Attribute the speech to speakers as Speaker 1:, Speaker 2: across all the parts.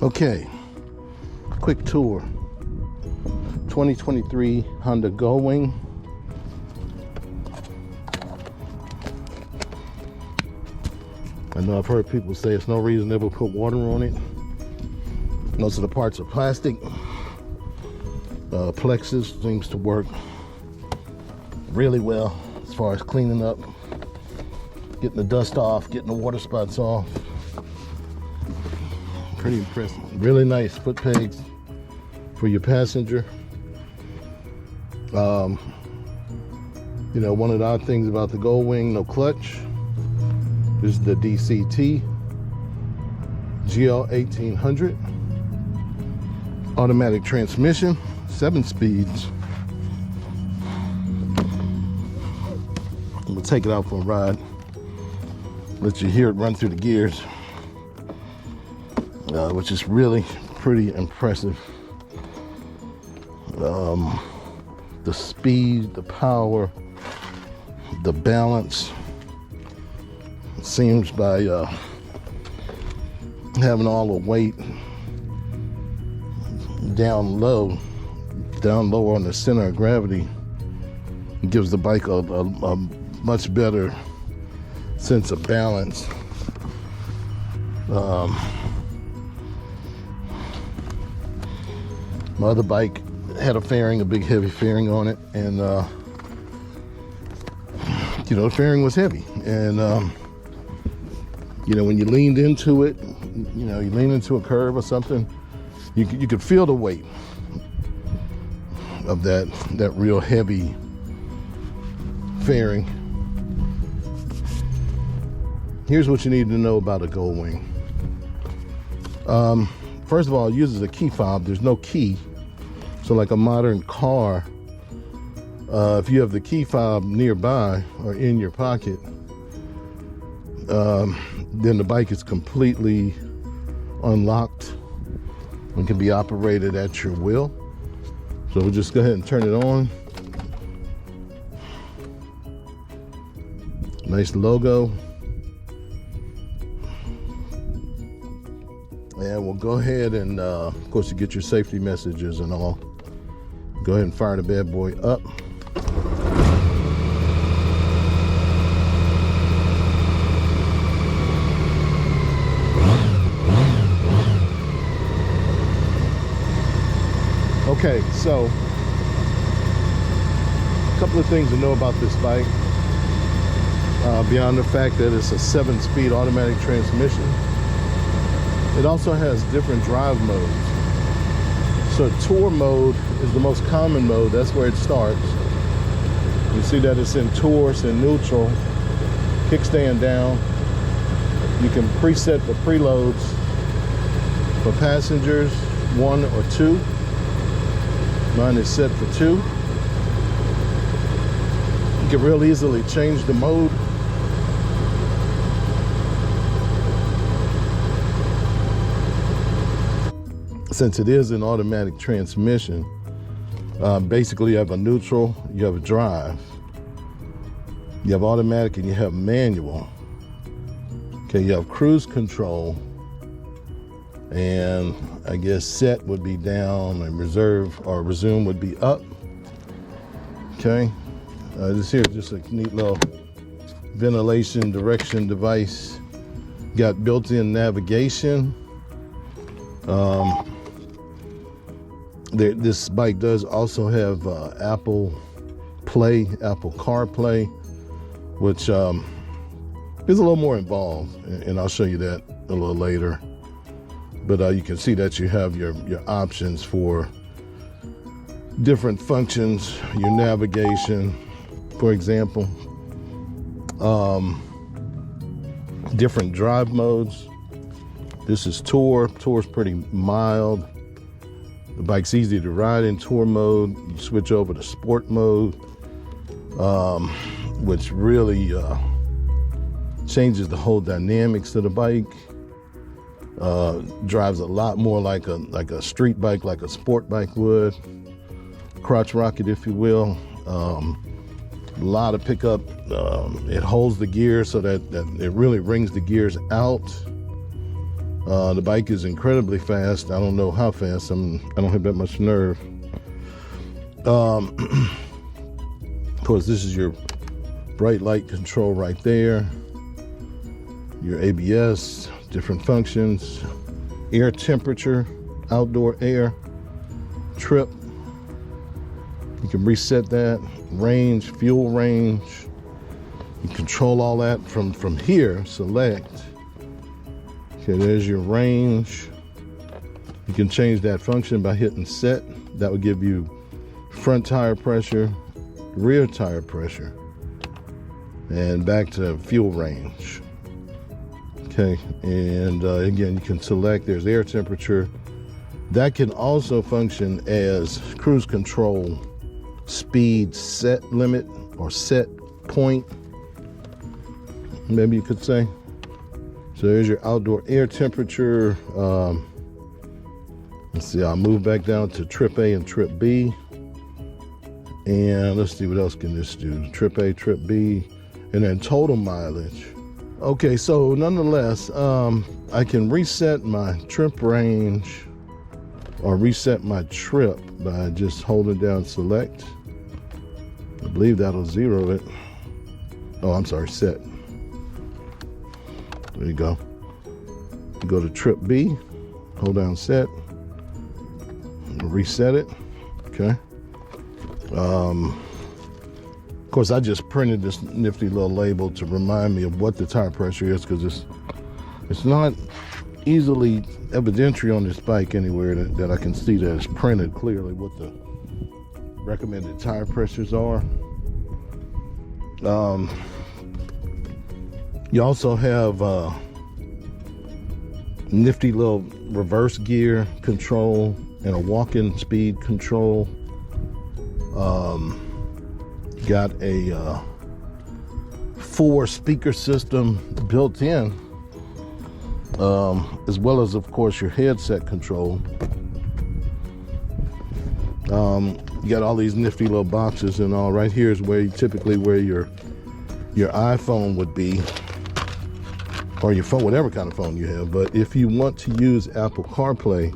Speaker 1: Okay, quick tour. 2023 Honda GOLDWING. I know I've heard people say there's no reason to ever put water on it. Most of the parts are plastic. Plexus seems to work really well as far as cleaning up, getting the dust off, getting the water spots off. Pretty impressive. Really nice foot pegs for your passenger. You know, one of the odd things about the GOLDWING, no clutch. This is the DCT GL 1800 automatic transmission, 7 speeds. I'm gonna take it out for a ride, let you hear it run through the gears, which is really pretty impressive. The speed, the power, the balance. It seems by having all the weight down low on the center of gravity, it gives the bike a much better sense of balance. My other bike had a fairing, a big heavy fairing on it, and you know, the fairing was heavy, and you know, when you leaned into it, you know, you lean into a curve or something, you could feel the weight of that real heavy fairing. Here's what you need to know about a GOLDWING. First of all, it uses a key fob. There's no key. So like a modern car, if you have the key fob nearby or in your pocket, then the bike is completely unlocked and can be operated at your will. So we'll just go ahead and turn it on. Nice logo. And we'll go ahead and, of course, you get your safety messages and all. Go ahead and fire the bad boy up. Okay, so a couple of things to know about this bike. Beyond the fact that it's a 7-speed automatic transmission, it also has different drive modes. So tour mode is the most common mode. That's where it starts. You see that it's in tour, it's in neutral, kickstand down. You can preset the preloads for passengers, 1 or 2. Mine is set for 2. You can real easily change the mode. Since it is an automatic transmission, basically you have a neutral, you have a drive, you have automatic, and you have manual. Okay, you have cruise control, and I guess set would be down, and reserve or resume would be up. Okay, this here is just a neat little ventilation direction device. Got built-in navigation. This bike does also have Apple CarPlay, which is a little more involved, and I'll show you that a little later. But you can see that you have your options for different functions, your navigation, for example, different drive modes. This is Tour. Tour is pretty mild. The bike's easy to ride in Tour mode. You switch over to Sport mode, which really changes the whole dynamics of the bike. Drives a lot more like a street bike, like a sport bike would. Crotch rocket, if you will. A lot of pickup. It holds the gear so that it really wrings the gears out. The bike is incredibly fast. I don't know how fast. I don't have that much nerve. Of course, this is your bright light control right there. Your ABS, different functions, air temperature, outdoor air, trip. You can reset that, range, fuel range. You control all that from here, select. Okay, there's your range. You can change that function by hitting set. That would give you front tire pressure, rear tire pressure, and back to fuel range. Okay, and again, you can select, there's air temperature. That can also function as cruise control, speed set limit or set point, maybe you could say. So there's your outdoor air temperature. Let's see, I'll move back down to trip A and trip B. And let's see, what else can this do? Trip A, trip B, and then total mileage. Okay, so nonetheless, I can reset my trip range or reset my trip by just holding down select. I believe that'll zero it. Oh, I'm sorry, set. There you go. Go to trip B, hold down set, reset it. Okay. Of course, I just printed this nifty little label to remind me of what the tire pressure is, because it's not easily evidentiary on this bike anywhere that I can see that it's printed clearly what the recommended tire pressures are. You also have nifty little reverse gear control and a walk-in speed control. Got a 4-speaker system built in, as well as, of course, your headset control. You got all these nifty little boxes and all. Right here is where you typically where your iPhone would be, or your phone, whatever kind of phone you have. But if you want to use Apple CarPlay,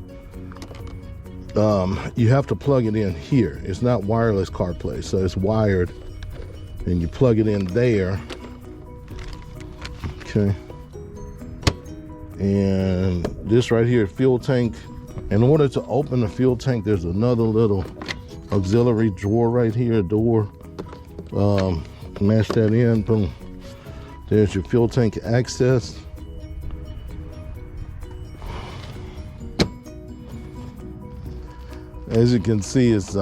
Speaker 1: you have to plug it in here. It's not wireless CarPlay, so it's wired, and you plug it in there. Okay. And this right here, fuel tank. In order to open the fuel tank, there's another little auxiliary drawer right here, a door. Mash that in, boom. There's your fuel tank access. As you can see, it's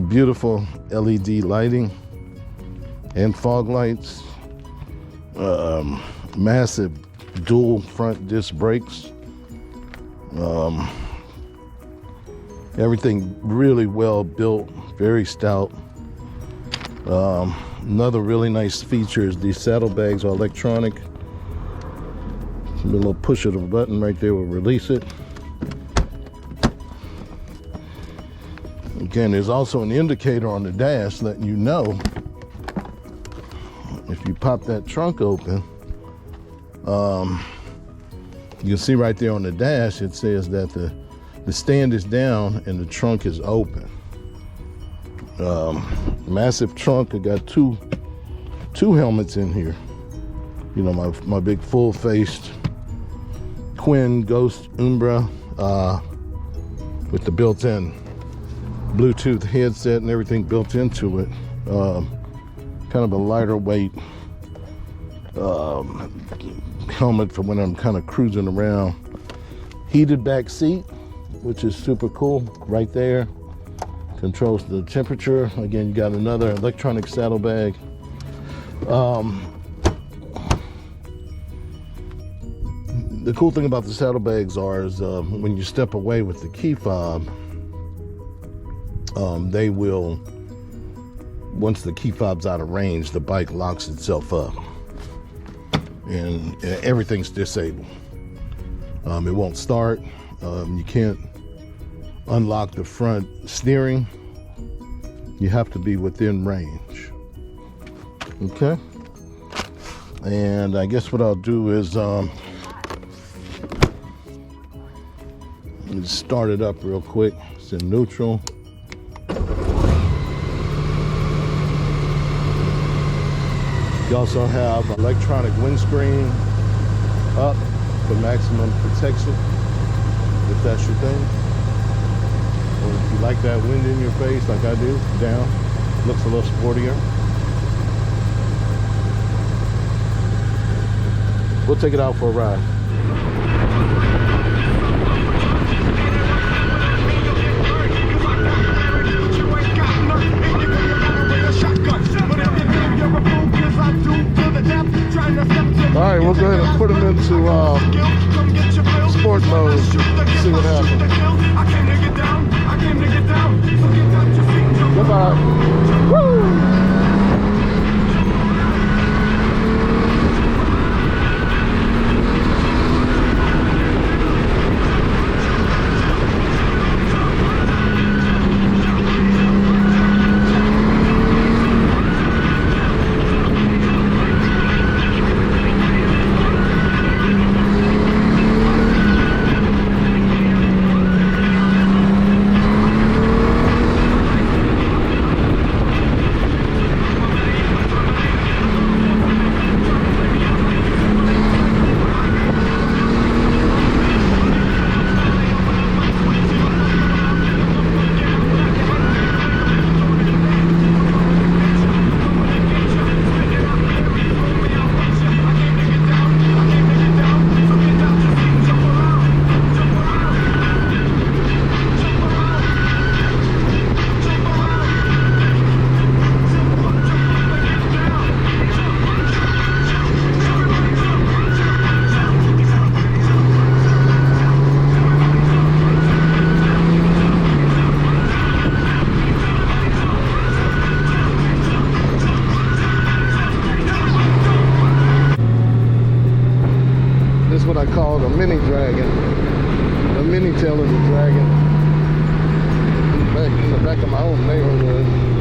Speaker 1: beautiful LED lighting and fog lights. Massive dual front disc brakes. Everything really well built, very stout. Another really nice feature is these saddlebags are electronic. A little push of the button right there will release it. Again, there's also an indicator on the dash letting you know if you pop that trunk open. You can see right there on the dash, it says that the stand is down and the trunk is open. Massive trunk. I got two helmets in here. You know, my big full-faced Quinn Ghost Umbra with the built-in Bluetooth headset and everything built into it. Kind of a lighter weight helmet for when I'm kind of cruising around. Heated back seat, which is super cool. Right there, controls the temperature. Again, you got another electronic saddlebag. The cool thing about the saddlebags is when you step away with the key fob, they will, once the key fob's out of range, the bike locks itself up and everything's disabled. It won't start. You can't unlock the front steering. You have to be within range. Okay. And I guess what I'll do is Let me start it up real quick. It's in neutral. You also have electronic windscreen up for maximum protection, if that's your thing. Or if you like that wind in your face like I do, down. Looks a little sportier. We'll take it out for a ride. All right, we'll go ahead and put them into sport mode. See what happens. Goodbye. Woo! What I call the mini dragon, the mini tail of the dragon, in the back of my own neighborhood.